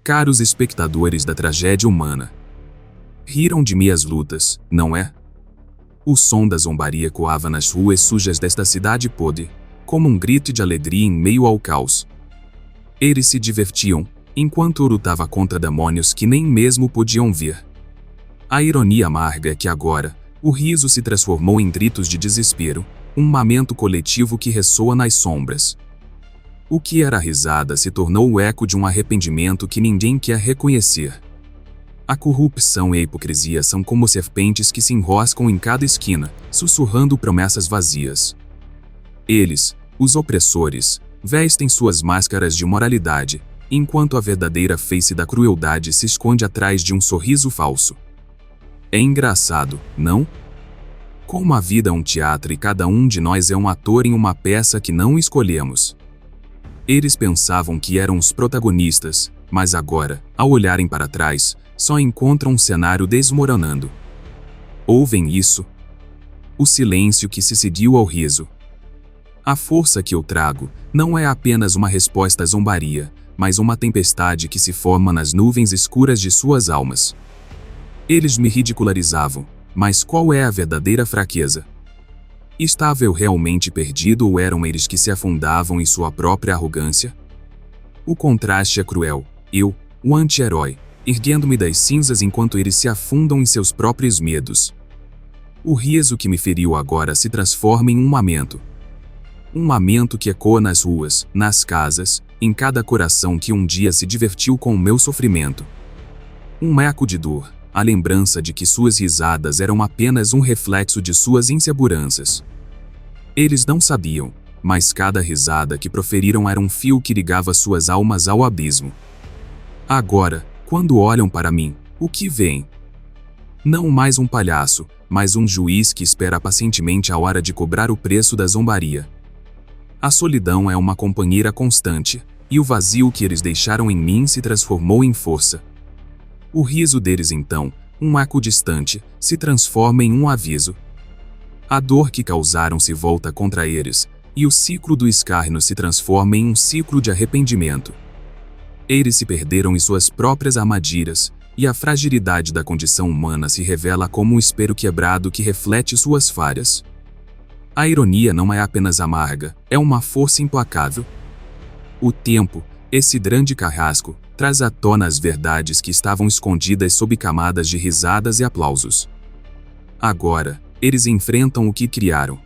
Caros espectadores da tragédia humana. Riram de minhas lutas, não é? O som da zombaria ecoava nas ruas sujas desta cidade podre, como um grito de alegria em meio ao caos. Eles se divertiam, enquanto eu lutava contra demônios que nem mesmo podiam ver. A ironia amarga é que agora, o riso se transformou em gritos de desespero, um lamento coletivo que ressoa nas sombras. O que era risada se tornou o eco de um arrependimento que ninguém quer reconhecer. A corrupção e a hipocrisia são como serpentes que se enroscam em cada esquina, sussurrando promessas vazias. Eles, os opressores, vestem suas máscaras de moralidade, enquanto a verdadeira face da crueldade se esconde atrás de um sorriso falso. É engraçado, não? Como a vida é um teatro e cada um de nós é um ator em uma peça que não escolhemos. Eles pensavam que eram os protagonistas, mas agora, ao olharem para trás, só encontram um cenário desmoronando. Ouvem isso? O silêncio que se seguiu ao riso. A força que eu trago não é apenas uma resposta à zombaria, mas uma tempestade que se forma nas nuvens escuras de suas almas. Eles me ridicularizavam, mas qual é a verdadeira fraqueza? Estava eu realmente perdido ou eram eles que se afundavam em sua própria arrogância? O contraste é cruel. Eu, o anti-herói, erguendo-me das cinzas enquanto eles se afundam em seus próprios medos. O riso que me feriu agora se transforma em um lamento. Um lamento que ecoa nas ruas, nas casas, em cada coração que um dia se divertiu com o meu sofrimento. Um eco de dor, a lembrança de que suas risadas eram apenas um reflexo de suas inseguranças. Eles não sabiam, mas cada risada que proferiram era um fio que ligava suas almas ao abismo. Agora, quando olham para mim, o que veem? Não mais um palhaço, mas um juiz que espera pacientemente a hora de cobrar o preço da zombaria. A solidão é uma companheira constante, e o vazio que eles deixaram em mim se transformou em força. O riso deles então, um eco distante, se transforma em um aviso. A dor que causaram se volta contra eles, e o ciclo do escárnio se transforma em um ciclo de arrependimento. Eles se perderam em suas próprias armadilhas, e a fragilidade da condição humana se revela como um espelho quebrado que reflete suas falhas. A ironia não é apenas amarga, é uma força implacável. O tempo, esse grande carrasco, traz à tona as verdades que estavam escondidas sob camadas de risadas e aplausos. Agora, eles enfrentam o que criaram.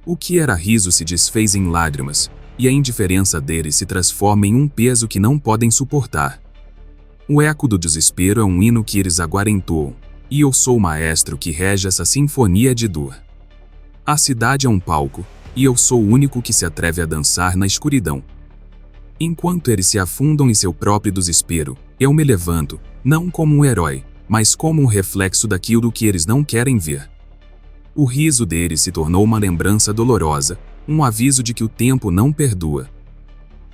O que era riso se desfez em lágrimas, e a indiferença deles se transforma em um peso que não podem suportar. O eco do desespero é um hino que eles agora entoam, e eu sou o maestro que rege essa sinfonia de dor. A cidade é um palco, e eu sou o único que se atreve a dançar na escuridão. Enquanto eles se afundam em seu próprio desespero, eu me levanto, não como um herói, mas como um reflexo daquilo que eles não querem ver. O riso deles se tornou uma lembrança dolorosa, um aviso de que o tempo não perdoa.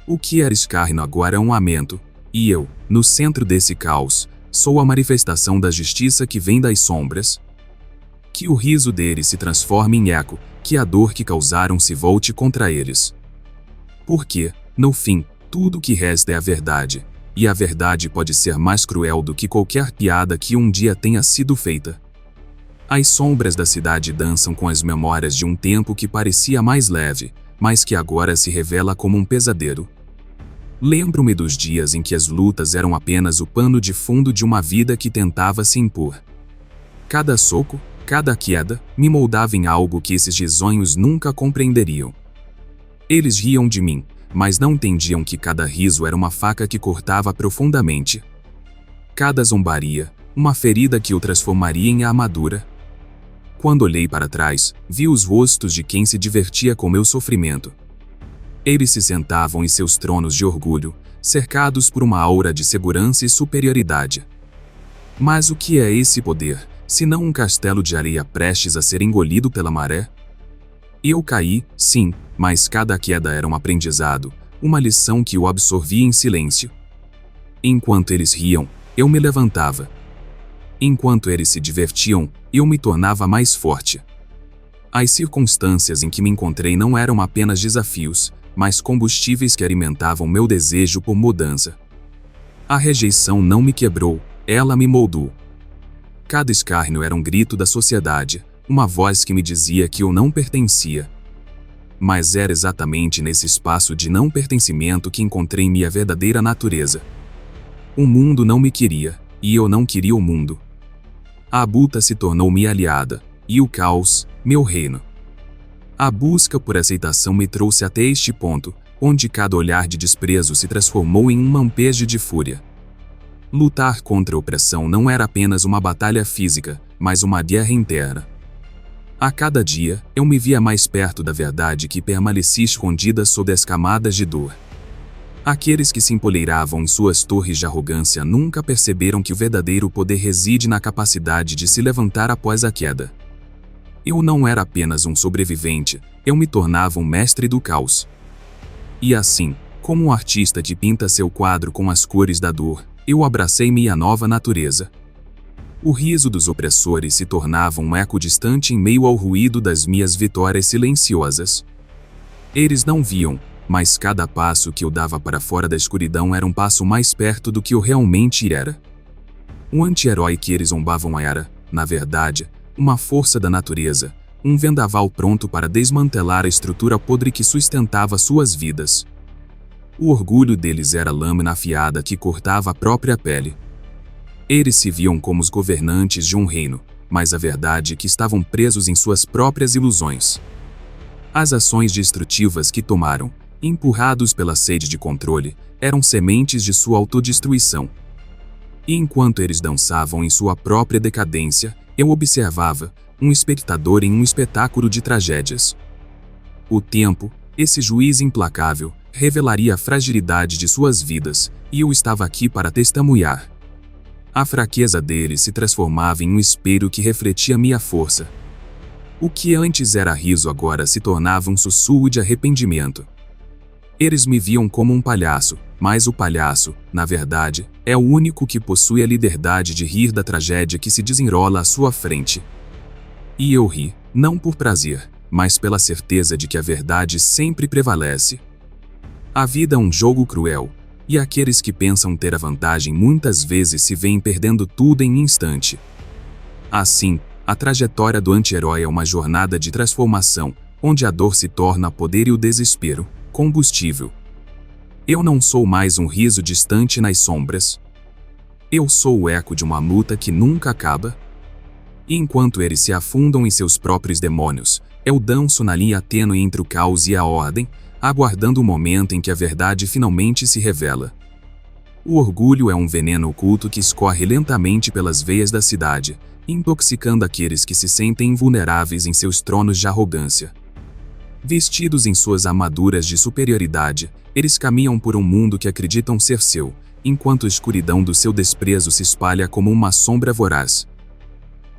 O que era escárnio agora é um lamento, e eu, no centro desse caos, sou a manifestação da justiça que vem das sombras. Que o riso deles se transforme em eco, que a dor que causaram se volte contra eles. Porque, no fim, tudo que resta é a verdade, e a verdade pode ser mais cruel do que qualquer piada que um dia tenha sido feita. As sombras da cidade dançam com as memórias de um tempo que parecia mais leve, mas que agora se revela como um pesadelo. Lembro-me dos dias em que as lutas eram apenas o pano de fundo de uma vida que tentava se impor. Cada soco, cada queda, me moldava em algo que esses risonhos nunca compreenderiam. Eles riam de mim, mas não entendiam que cada riso era uma faca que cortava profundamente. Cada zombaria, uma ferida que o transformaria em armadura. Quando olhei para trás, vi os rostos de quem se divertia com meu sofrimento. Eles se sentavam em seus tronos de orgulho, cercados por uma aura de segurança e superioridade. Mas o que é esse poder, senão um castelo de areia prestes a ser engolido pela maré? Eu caí, sim, mas cada queda era um aprendizado, uma lição que eu absorvia em silêncio. Enquanto eles riam, eu me levantava. Enquanto eles se divertiam, eu me tornava mais forte. As circunstâncias em que me encontrei não eram apenas desafios, mas combustíveis que alimentavam meu desejo por mudança. A rejeição não me quebrou, ela me moldou. Cada escárnio era um grito da sociedade, uma voz que me dizia que eu não pertencia. Mas era exatamente nesse espaço de não pertencimento que encontrei minha verdadeira natureza. O mundo não me queria, e eu não queria o mundo. A abuta se tornou minha aliada, e o caos, meu reino. A busca por aceitação me trouxe até este ponto, onde cada olhar de desprezo se transformou em um lampejo de fúria. Lutar contra a opressão não era apenas uma batalha física, mas uma guerra interna. A cada dia, eu me via mais perto da verdade que permanecia escondida sob as camadas de dor. Aqueles que se empoleiravam em suas torres de arrogância nunca perceberam que o verdadeiro poder reside na capacidade de se levantar após a queda. Eu não era apenas um sobrevivente, eu me tornava um mestre do caos. E assim, como um artista que pinta seu quadro com as cores da dor, eu abracei minha nova natureza. O riso dos opressores se tornava um eco distante em meio ao ruído das minhas vitórias silenciosas. Eles não viam, mas cada passo que eu dava para fora da escuridão era um passo mais perto do que eu realmente era. O anti-herói que eles zombavam era, na verdade, uma força da natureza, um vendaval pronto para desmantelar a estrutura podre que sustentava suas vidas. O orgulho deles era a lâmina afiada que cortava a própria pele. Eles se viam como os governantes de um reino, mas a verdade é que estavam presos em suas próprias ilusões. As ações destrutivas que tomaram, empurrados pela sede de controle, eram sementes de sua autodestruição. E enquanto eles dançavam em sua própria decadência, eu observava, um espectador em um espetáculo de tragédias. O tempo, esse juiz implacável, revelaria a fragilidade de suas vidas, e eu estava aqui para testemunhar. A fraqueza deles se transformava em um espelho que refletia minha força. O que antes era riso agora se tornava um sussurro de arrependimento. Eles me viam como um palhaço, mas o palhaço, na verdade, é o único que possui a liberdade de rir da tragédia que se desenrola à sua frente. E eu ri, não por prazer, mas pela certeza de que a verdade sempre prevalece. A vida é um jogo cruel, e aqueles que pensam ter a vantagem muitas vezes se veem perdendo tudo em um instante. Assim, a trajetória do anti-herói é uma jornada de transformação, onde a dor se torna poder e o desespero, combustível. Eu não sou mais um riso distante nas sombras. Eu sou o eco de uma luta que nunca acaba. E enquanto eles se afundam em seus próprios demônios, eu danço na linha tênue entre o caos e a ordem, aguardando o momento em que a verdade finalmente se revela. O orgulho é um veneno oculto que escorre lentamente pelas veias da cidade, intoxicando aqueles que se sentem invulneráveis em seus tronos de arrogância. Vestidos em suas armaduras de superioridade, eles caminham por um mundo que acreditam ser seu, enquanto a escuridão do seu desprezo se espalha como uma sombra voraz.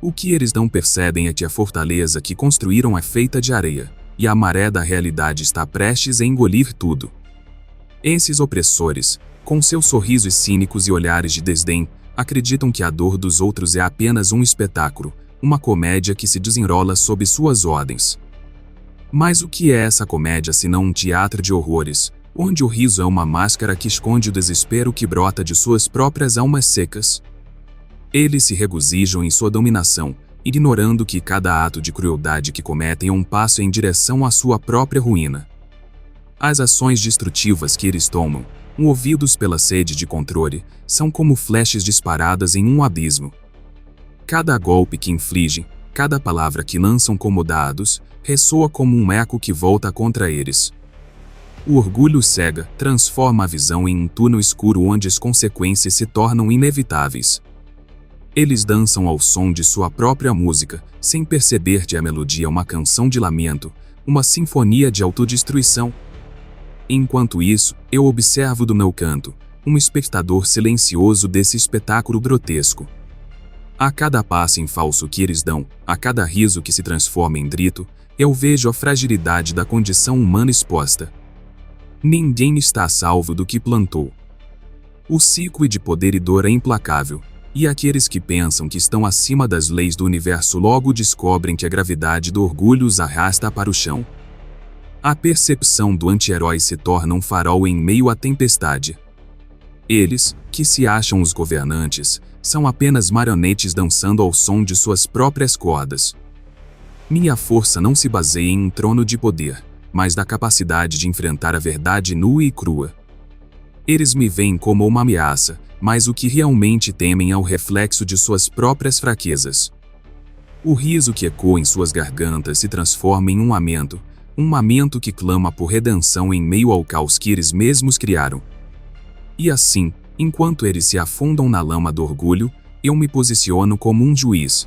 O que eles não percebem é que a fortaleza que construíram é feita de areia, e a maré da realidade está prestes a engolir tudo. Esses opressores, com seus sorrisos cínicos e olhares de desdém, acreditam que a dor dos outros é apenas um espetáculo, uma comédia que se desenrola sob suas ordens. Mas o que é essa comédia senão um teatro de horrores, onde o riso é uma máscara que esconde o desespero que brota de suas próprias almas secas? Eles se regozijam em sua dominação, ignorando que cada ato de crueldade que cometem é um passo em direção à sua própria ruína. As ações destrutivas que eles tomam, movidos pela sede de controle, são como flechas disparadas em um abismo. Cada golpe que infligem, cada palavra que lançam como dados, ressoa como um eco que volta contra eles. O orgulho cega, transforma a visão em um túnel escuro onde as consequências se tornam inevitáveis. Eles dançam ao som de sua própria música, sem perceber que a melodia é uma canção de lamento, uma sinfonia de autodestruição. Enquanto isso, eu observo do meu canto, um espectador silencioso desse espetáculo grotesco. A cada passo em falso que eles dão, a cada riso que se transforma em grito, eu vejo a fragilidade da condição humana exposta. Ninguém está a salvo do que plantou. O ciclo de poder e dor é implacável, e aqueles que pensam que estão acima das leis do universo logo descobrem que a gravidade do orgulho os arrasta para o chão. A percepção do anti-herói se torna um farol em meio à tempestade. Eles, que se acham os governantes, são apenas marionetes dançando ao som de suas próprias cordas. Minha força não se baseia em um trono de poder, mas da capacidade de enfrentar a verdade nua e crua. Eles me veem como uma ameaça, mas o que realmente temem é o reflexo de suas próprias fraquezas. O riso que ecoa em suas gargantas se transforma em um lamento que clama por redenção em meio ao caos que eles mesmos criaram. E assim, enquanto eles se afundam na lama do orgulho, eu me posiciono como um juiz.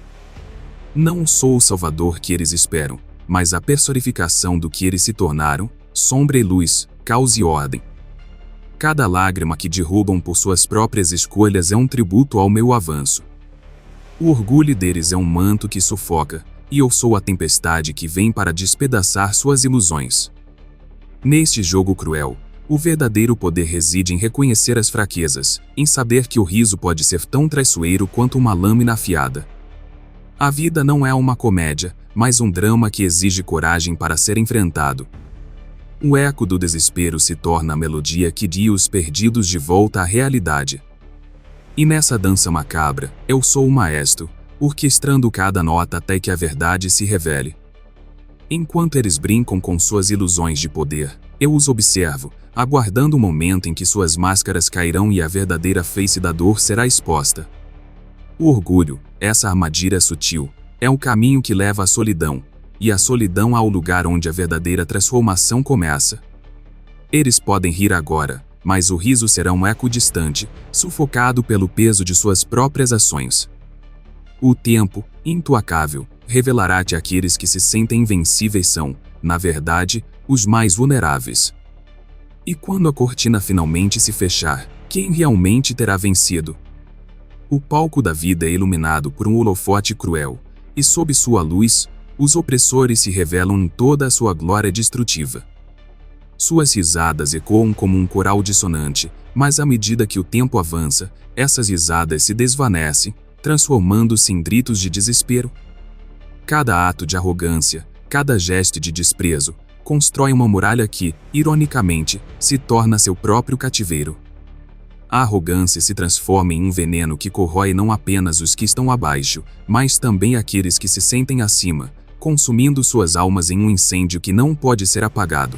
Não sou o salvador que eles esperam, mas a personificação do que eles se tornaram, sombra e luz, caos e ordem. Cada lágrima que derrubam por suas próprias escolhas é um tributo ao meu avanço. O orgulho deles é um manto que sufoca, e eu sou a tempestade que vem para despedaçar suas ilusões. Neste jogo cruel, o verdadeiro poder reside em reconhecer as fraquezas, em saber que o riso pode ser tão traiçoeiro quanto uma lâmina afiada. A vida não é uma comédia, mas um drama que exige coragem para ser enfrentado. O eco do desespero se torna a melodia que guia os perdidos de volta à realidade. E nessa dança macabra, eu sou o maestro, orquestrando cada nota até que a verdade se revele. Enquanto eles brincam com suas ilusões de poder, eu os observo, aguardando o momento em que suas máscaras cairão e a verdadeira face da dor será exposta. O orgulho, essa armadilha sutil, é o caminho que leva à solidão, e a solidão ao lugar onde a verdadeira transformação começa. Eles podem rir agora, mas o riso será um eco distante, sufocado pelo peso de suas próprias ações. O tempo, implacável, revelará-te aqueles que se sentem invencíveis são, na verdade, os mais vulneráveis. E quando a cortina finalmente se fechar, quem realmente terá vencido? O palco da vida é iluminado por um holofote cruel, e sob sua luz, os opressores se revelam em toda a sua glória destrutiva. Suas risadas ecoam como um coral dissonante, mas à medida que o tempo avança, essas risadas se desvanecem, transformando-se em gritos de desespero. Cada ato de arrogância, cada gesto de desprezo, constrói uma muralha que, ironicamente, se torna seu próprio cativeiro. A arrogância se transforma em um veneno que corrói não apenas os que estão abaixo, mas também aqueles que se sentem acima, consumindo suas almas em um incêndio que não pode ser apagado.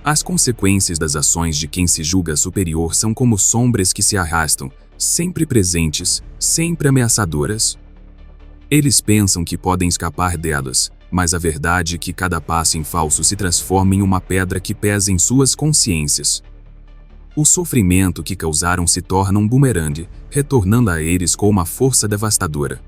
As consequências das ações de quem se julga superior são como sombras que se arrastam, sempre presentes, sempre ameaçadoras. Eles pensam que podem escapar delas, mas a verdade é que cada passo em falso se transforma em uma pedra que pesa em suas consciências. O sofrimento que causaram se torna um bumerangue, retornando a eles com uma força devastadora.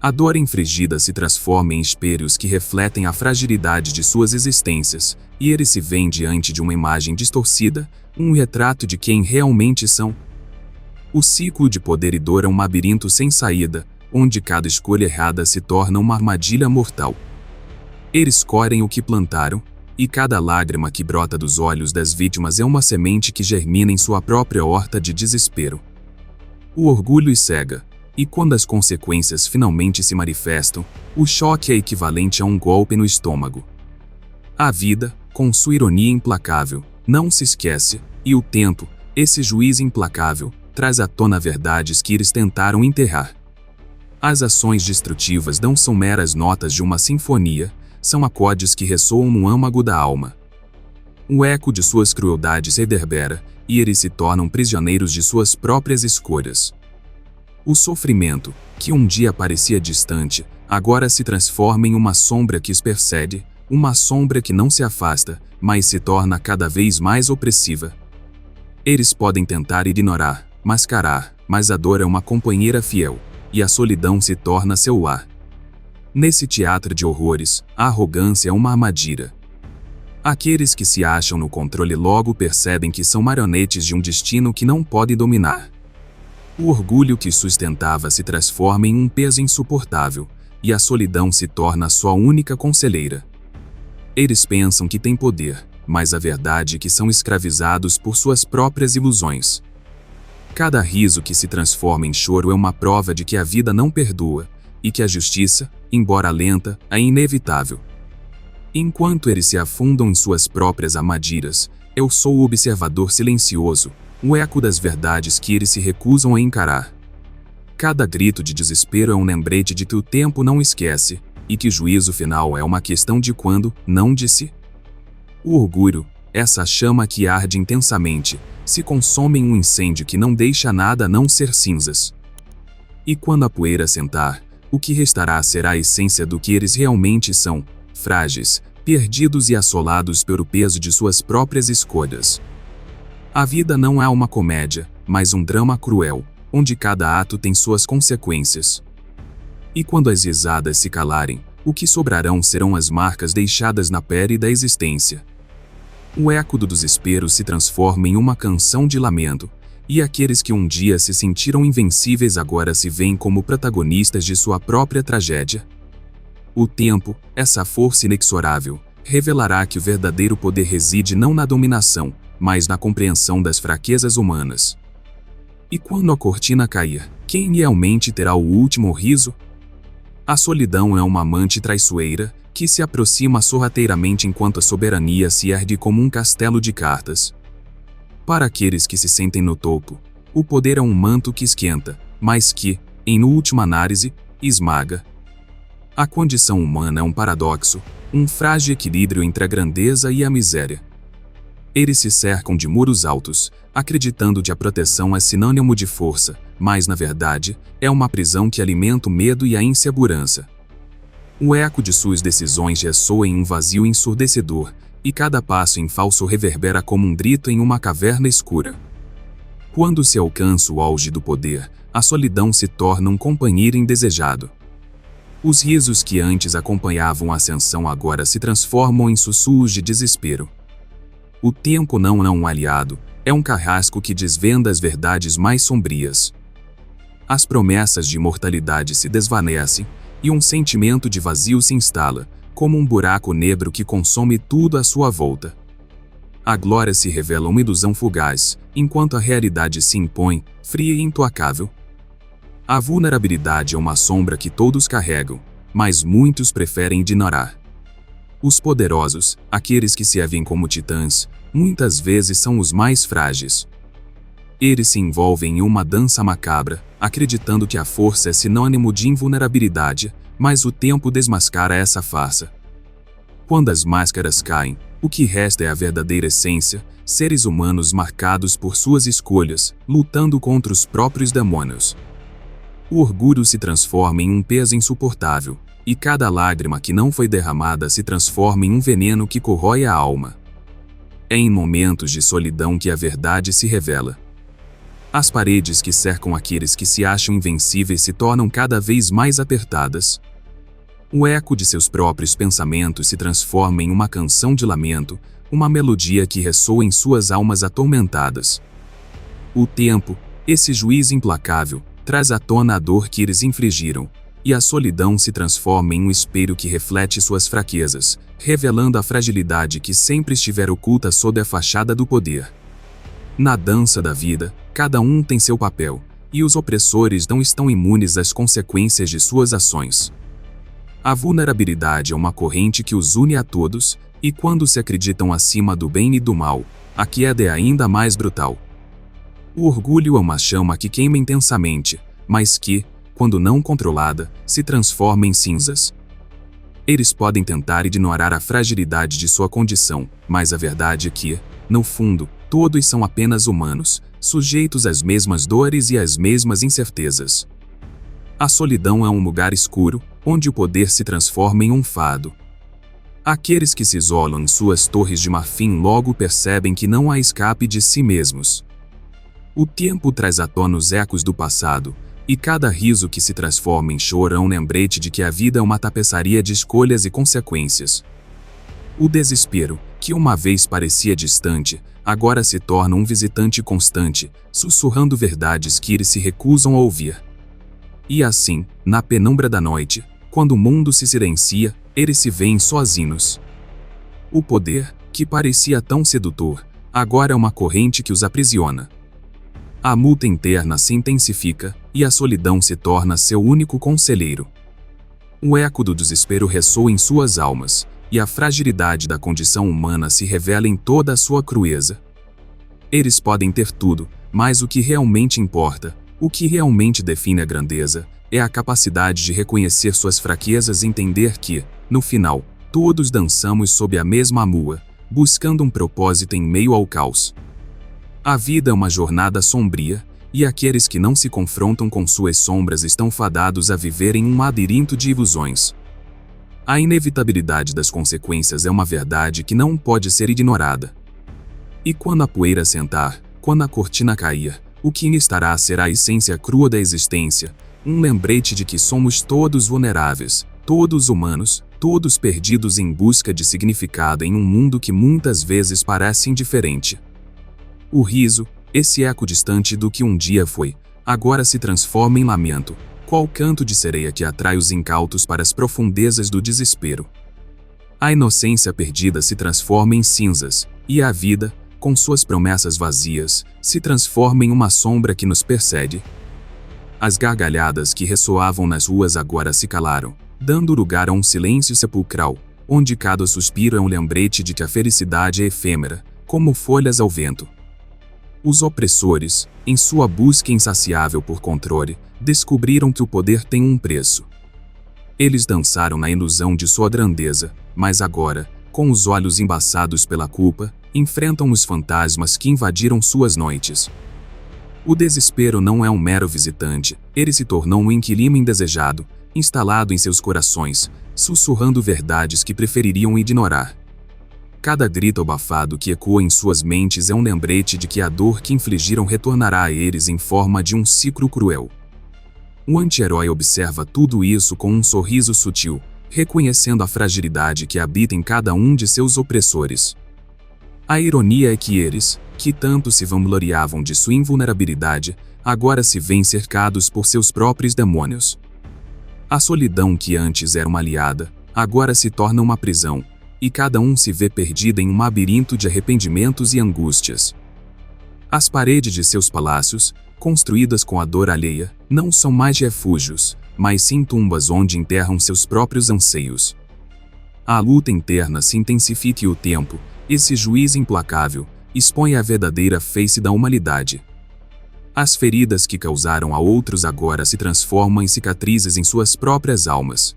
A dor infligida se transforma em espelhos que refletem a fragilidade de suas existências, e eles se veem diante de uma imagem distorcida, um retrato de quem realmente são. O ciclo de poder e dor é um labirinto sem saída, onde cada escolha errada se torna uma armadilha mortal. Eles colhem o que plantaram, e cada lágrima que brota dos olhos das vítimas é uma semente que germina em sua própria horta de desespero. O orgulho cega, e quando as consequências finalmente se manifestam, o choque é equivalente a um golpe no estômago. A vida, com sua ironia implacável, não se esquece, e o tempo, esse juiz implacável, traz à tona verdades que eles tentaram enterrar. As ações destrutivas não são meras notas de uma sinfonia, são acordes que ressoam no âmago da alma. O eco de suas crueldades reverbera, e eles se tornam prisioneiros de suas próprias escolhas. O sofrimento, que um dia parecia distante, agora se transforma em uma sombra que os persegue, uma sombra que não se afasta, mas se torna cada vez mais opressiva. Eles podem tentar ignorar, mascarar, mas a dor é uma companheira fiel, e a solidão se torna seu lar. Nesse teatro de horrores, a arrogância é uma armadilha. Aqueles que se acham no controle logo percebem que são marionetes de um destino que não podem dominar. O orgulho que sustentava se transforma em um peso insuportável, e a solidão se torna sua única conselheira. Eles pensam que têm poder, mas a verdade é que são escravizados por suas próprias ilusões. Cada riso que se transforma em choro é uma prova de que a vida não perdoa, e que a justiça, embora lenta, é inevitável. Enquanto eles se afundam em suas próprias armadilhas, eu sou o observador silencioso, o eco das verdades que eles se recusam a encarar. Cada grito de desespero é um lembrete de que o tempo não esquece, e que o juízo final é uma questão de quando, não de se. O orgulho, essa chama que arde intensamente, se consome em um incêndio que não deixa nada a não ser cinzas. E quando a poeira assentar, o que restará será a essência do que eles realmente são, frágeis, perdidos e assolados pelo peso de suas próprias escolhas. A vida não é uma comédia, mas um drama cruel, onde cada ato tem suas consequências. E quando as risadas se calarem, o que sobrarão serão as marcas deixadas na pele da existência. O eco do desespero se transforma em uma canção de lamento, e aqueles que um dia se sentiram invencíveis agora se veem como protagonistas de sua própria tragédia. O tempo, essa força inexorável, revelará que o verdadeiro poder reside não na dominação, mas na compreensão das fraquezas humanas. E quando a cortina cair, quem realmente terá o último riso? A solidão é uma amante traiçoeira, que se aproxima sorrateiramente enquanto a soberania se ergue como um castelo de cartas. Para aqueles que se sentem no topo, o poder é um manto que esquenta, mas que, em última análise, esmaga. A condição humana é um paradoxo, um frágil equilíbrio entre a grandeza e a miséria. Eles se cercam de muros altos, acreditando que a proteção é sinônimo de força, mas na verdade, é uma prisão que alimenta o medo e a insegurança. O eco de suas decisões ressoa em um vazio ensurdecedor, e cada passo em falso reverbera como um grito em uma caverna escura. Quando se alcança o auge do poder, a solidão se torna um companheiro indesejado. Os risos que antes acompanhavam a ascensão agora se transformam em sussurros de desespero. O tempo não é um aliado, é um carrasco que desvenda as verdades mais sombrias. As promessas de imortalidade se desvanecem, e um sentimento de vazio se instala, como um buraco negro que consome tudo à sua volta. A glória se revela uma ilusão fugaz, enquanto a realidade se impõe, fria e implacável. A vulnerabilidade é uma sombra que todos carregam, mas muitos preferem ignorar. Os poderosos, aqueles que se veem como titãs, muitas vezes são os mais frágeis. Eles se envolvem em uma dança macabra, acreditando que a força é sinônimo de invulnerabilidade, mas o tempo desmascara essa farsa. Quando as máscaras caem, o que resta é a verdadeira essência, seres humanos marcados por suas escolhas, lutando contra os próprios demônios. O orgulho se transforma em um peso insuportável, e cada lágrima que não foi derramada se transforma em um veneno que corrói a alma. É em momentos de solidão que a verdade se revela. As paredes que cercam aqueles que se acham invencíveis se tornam cada vez mais apertadas. O eco de seus próprios pensamentos se transforma em uma canção de lamento, uma melodia que ressoa em suas almas atormentadas. O tempo, esse juiz implacável, traz à tona a dor que eles infligiram, e a solidão se transforma em um espelho que reflete suas fraquezas, revelando a fragilidade que sempre estiver oculta sob a fachada do poder. Na dança da vida, cada um tem seu papel, e os opressores não estão imunes às consequências de suas ações. A vulnerabilidade é uma corrente que os une a todos, e quando se acreditam acima do bem e do mal, a queda é ainda mais brutal. O orgulho é uma chama que queima intensamente, mas que, quando não controlada, se transforma em cinzas. Eles podem tentar ignorar a fragilidade de sua condição, mas a verdade é que, no fundo, todos são apenas humanos, sujeitos às mesmas dores e às mesmas incertezas. A solidão é um lugar escuro, onde o poder se transforma em um fado. Aqueles que se isolam em suas torres de marfim logo percebem que não há escape de si mesmos. O tempo traz à tona os ecos do passado, e cada riso que se transforma em choro é um lembrete de que a vida é uma tapeçaria de escolhas e consequências. O desespero, que uma vez parecia distante, agora se torna um visitante constante, sussurrando verdades que eles se recusam a ouvir. E assim, na penumbra da noite, quando o mundo se silencia, eles se veem sozinhos. O poder, que parecia tão sedutor, agora é uma corrente que os aprisiona. A luta interna se intensifica, e a solidão se torna seu único conselheiro. O eco do desespero ressoa em suas almas, e a fragilidade da condição humana se revela em toda a sua crueza. Eles podem ter tudo, mas o que realmente importa, o que realmente define a grandeza, é a capacidade de reconhecer suas fraquezas e entender que, no final, todos dançamos sob a mesma lua, buscando um propósito em meio ao caos. A vida é uma jornada sombria, e aqueles que não se confrontam com suas sombras estão fadados a viver em um labirinto de ilusões. A inevitabilidade das consequências é uma verdade que não pode ser ignorada. E quando a poeira sentar, quando a cortina cair, o que estará será a essência crua da existência, um lembrete de que somos todos vulneráveis, todos humanos, todos perdidos em busca de significado em um mundo que muitas vezes parece indiferente. O riso, esse eco distante do que um dia foi, agora se transforma em lamento, qual canto de sereia que atrai os incautos para as profundezas do desespero. A inocência perdida se transforma em cinzas, e a vida, com suas promessas vazias, se transforma em uma sombra que nos persegue. As gargalhadas que ressoavam nas ruas agora se calaram, dando lugar a um silêncio sepulcral, onde cada suspiro é um lembrete de que a felicidade é efêmera, como folhas ao vento. Os opressores, em sua busca insaciável por controle, descobriram que o poder tem um preço. Eles dançaram na ilusão de sua grandeza, mas agora, com os olhos embaçados pela culpa, enfrentam os fantasmas que invadiram suas noites. O desespero não é um mero visitante, ele se tornou um inquilino indesejado, instalado em seus corações, sussurrando verdades que prefeririam ignorar. Cada grito abafado que ecoa em suas mentes é um lembrete de que a dor que infligiram retornará a eles em forma de um ciclo cruel. O anti-herói observa tudo isso com um sorriso sutil, reconhecendo a fragilidade que habita em cada um de seus opressores. A ironia é que eles, que tanto se vangloriavam de sua invulnerabilidade, agora se veem cercados por seus próprios demônios. A solidão que antes era uma aliada, agora se torna uma prisão, e cada um se vê perdido em um labirinto de arrependimentos e angústias. As paredes de seus palácios, construídas com a dor alheia, não são mais refúgios, mas sim tumbas onde enterram seus próprios anseios. A luta interna se intensifica e o tempo, esse juiz implacável, expõe a verdadeira face da humanidade. As feridas que causaram a outros agora se transformam em cicatrizes em suas próprias almas.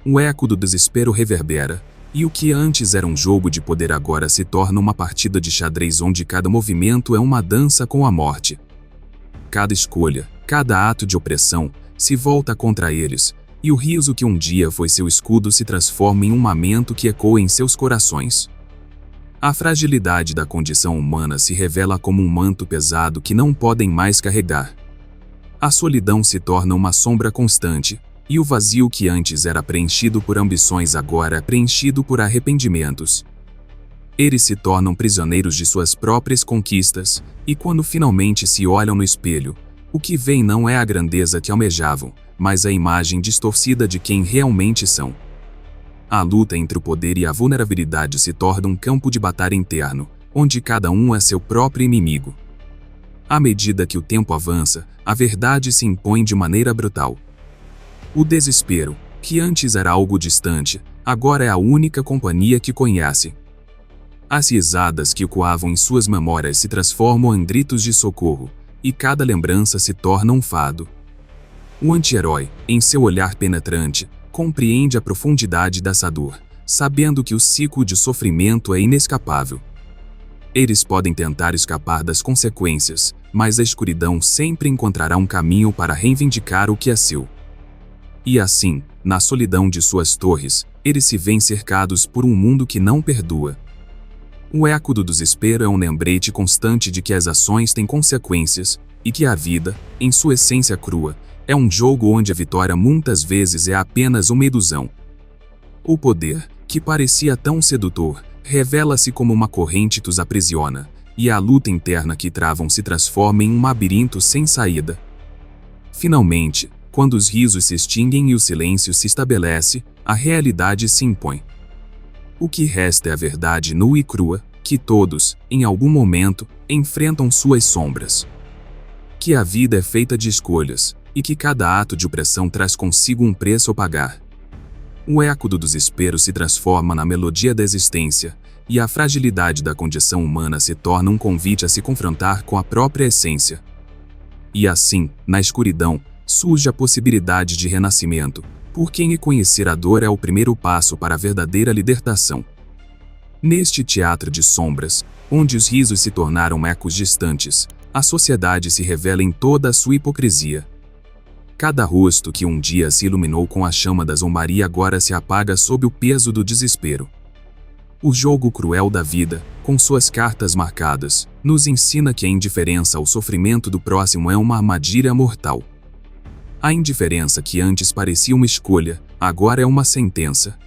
O eco do desespero reverbera, e o que antes era um jogo de poder agora se torna uma partida de xadrez onde cada movimento é uma dança com a morte. Cada escolha, cada ato de opressão, se volta contra eles, e o riso que um dia foi seu escudo se transforma em um lamento que ecoa em seus corações. A fragilidade da condição humana se revela como um manto pesado que não podem mais carregar. A solidão se torna uma sombra constante, e o vazio que antes era preenchido por ambições agora é preenchido por arrependimentos. Eles se tornam prisioneiros de suas próprias conquistas, e quando finalmente se olham no espelho, o que veem não é a grandeza que almejavam, mas a imagem distorcida de quem realmente são. A luta entre o poder e a vulnerabilidade se torna um campo de batalha interno, onde cada um é seu próprio inimigo. À medida que o tempo avança, a verdade se impõe de maneira brutal. O desespero, que antes era algo distante, agora é a única companhia que conhece. As risadas que ecoavam em suas memórias se transformam em gritos de socorro, e cada lembrança se torna um fado. O anti-herói, em seu olhar penetrante, compreende a profundidade dessa dor, sabendo que o ciclo de sofrimento é inescapável. Eles podem tentar escapar das consequências, mas a escuridão sempre encontrará um caminho para reivindicar o que é seu. E assim, na solidão de suas torres, eles se veem cercados por um mundo que não perdoa. O eco do desespero é um lembrete constante de que as ações têm consequências, e que a vida, em sua essência crua, é um jogo onde a vitória muitas vezes é apenas uma ilusão. O poder, que parecia tão sedutor, revela-se como uma corrente que os aprisiona, e a luta interna que travam se transforma em um labirinto sem saída. Finalmente, quando os risos se extinguem e o silêncio se estabelece, a realidade se impõe. O que resta é a verdade nua e crua, que todos, em algum momento, enfrentam suas sombras. Que a vida é feita de escolhas, e que cada ato de opressão traz consigo um preço a pagar. O eco do desespero se transforma na melodia da existência, e a fragilidade da condição humana se torna um convite a se confrontar com a própria essência. E assim, na escuridão, surge a possibilidade de renascimento, por quem reconhecer a dor é o primeiro passo para a verdadeira libertação. Neste teatro de sombras, onde os risos se tornaram ecos distantes, a sociedade se revela em toda a sua hipocrisia. Cada rosto que um dia se iluminou com a chama da zombaria agora se apaga sob o peso do desespero. O jogo cruel da vida, com suas cartas marcadas, nos ensina que a indiferença ao sofrimento do próximo é uma armadilha mortal. A indiferença que antes parecia uma escolha, agora é uma sentença.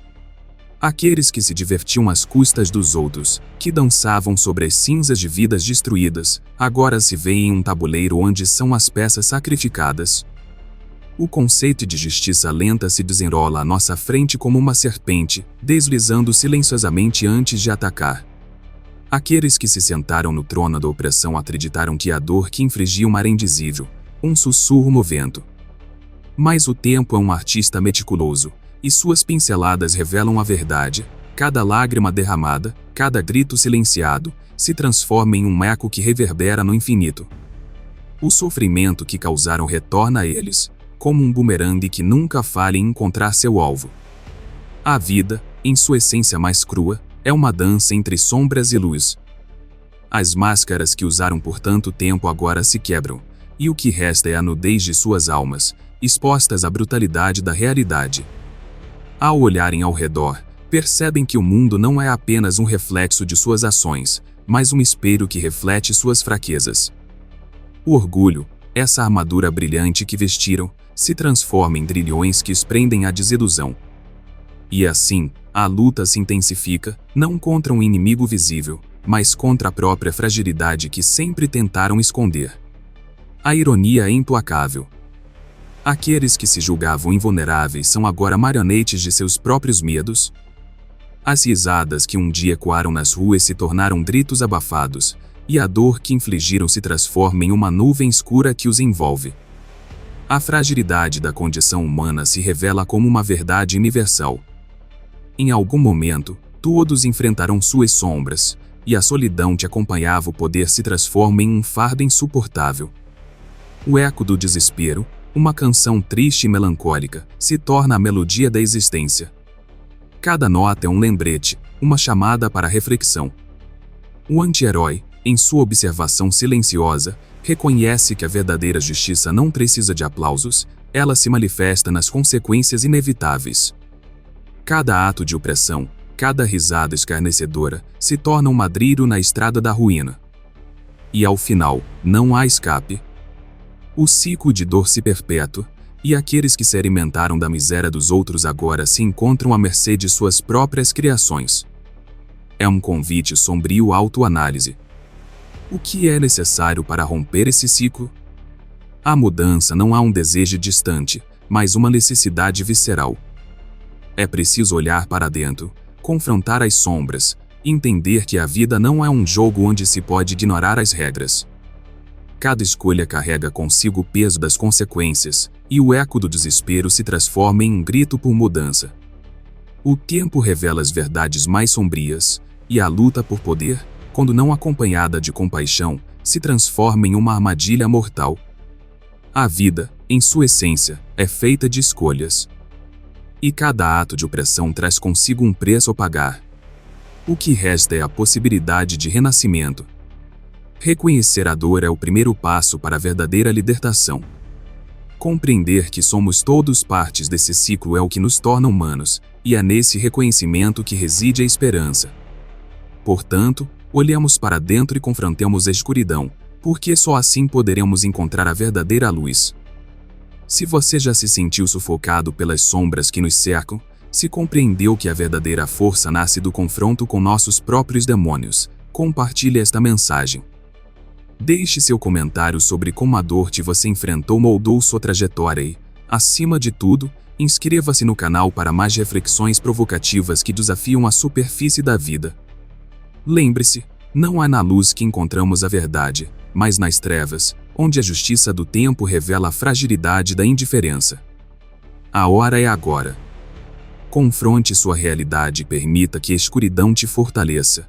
Aqueles que se divertiam às custas dos outros, que dançavam sobre as cinzas de vidas destruídas, agora se veem em um tabuleiro onde são as peças sacrificadas. O conceito de justiça lenta se desenrola à nossa frente como uma serpente, deslizando silenciosamente antes de atacar. Aqueles que se sentaram no trono da opressão acreditaram que a dor que infligiam era indizível, um sussurro no vento. Mas o tempo é um artista meticuloso, e suas pinceladas revelam a verdade. Cada lágrima derramada, cada grito silenciado, se transforma em um eco que reverbera no infinito. O sofrimento que causaram retorna a eles, como um bumerangue que nunca falha em encontrar seu alvo. A vida, em sua essência mais crua, é uma dança entre sombras e luz. As máscaras que usaram por tanto tempo agora se quebram, e o que resta é a nudez de suas almas, expostas à brutalidade da realidade. Ao olharem ao redor, percebem que o mundo não é apenas um reflexo de suas ações, mas um espelho que reflete suas fraquezas. O orgulho, essa armadura brilhante que vestiram, se transforma em grilhões que os prendem à desilusão. E assim, a luta se intensifica, não contra um inimigo visível, mas contra a própria fragilidade que sempre tentaram esconder. A ironia é implacável. Aqueles que se julgavam invulneráveis são agora marionetes de seus próprios medos. As risadas que um dia ecoaram nas ruas se tornaram gritos abafados, e a dor que infligiram se transforma em uma nuvem escura que os envolve. A fragilidade da condição humana se revela como uma verdade universal. Em algum momento, todos enfrentarão suas sombras, e a solidão que acompanhava o poder se transforma em um fardo insuportável. O eco do desespero, uma canção triste e melancólica, se torna a melodia da existência. Cada nota é um lembrete, uma chamada para a reflexão. O anti-herói, em sua observação silenciosa, reconhece que a verdadeira justiça não precisa de aplausos, ela se manifesta nas consequências inevitáveis. Cada ato de opressão, cada risada escarnecedora, se torna um madrilho na estrada da ruína. E ao final, não há escape. O ciclo de dor se perpetua, e aqueles que se alimentaram da miséria dos outros agora se encontram à mercê de suas próprias criações. É um convite sombrio à autoanálise. O que é necessário para romper esse ciclo? A mudança não há um desejo distante, mas uma necessidade visceral. É preciso olhar para dentro, confrontar as sombras, e entender que a vida não é um jogo onde se pode ignorar as regras. Cada escolha carrega consigo o peso das consequências, e o eco do desespero se transforma em um grito por mudança. O tempo revela as verdades mais sombrias, e a luta por poder, quando não acompanhada de compaixão, se transforma em uma armadilha mortal. A vida, em sua essência, é feita de escolhas. E cada ato de opressão traz consigo um preço a pagar. O que resta é a possibilidade de renascimento. Reconhecer a dor é o primeiro passo para a verdadeira libertação. Compreender que somos todos partes desse ciclo é o que nos torna humanos, e é nesse reconhecimento que reside a esperança. Portanto, olhemos para dentro e confrontemos a escuridão, porque só assim poderemos encontrar a verdadeira luz. Se você já se sentiu sufocado pelas sombras que nos cercam, se compreendeu que a verdadeira força nasce do confronto com nossos próprios demônios, compartilhe esta mensagem. Deixe seu comentário sobre como a dor que você enfrentou moldou sua trajetória e, acima de tudo, inscreva-se no canal para mais reflexões provocativas que desafiam a superfície da vida. Lembre-se, não é na luz que encontramos a verdade, mas nas trevas, onde a justiça do tempo revela a fragilidade da indiferença. A hora é agora. Confronte sua realidade e permita que a escuridão te fortaleça.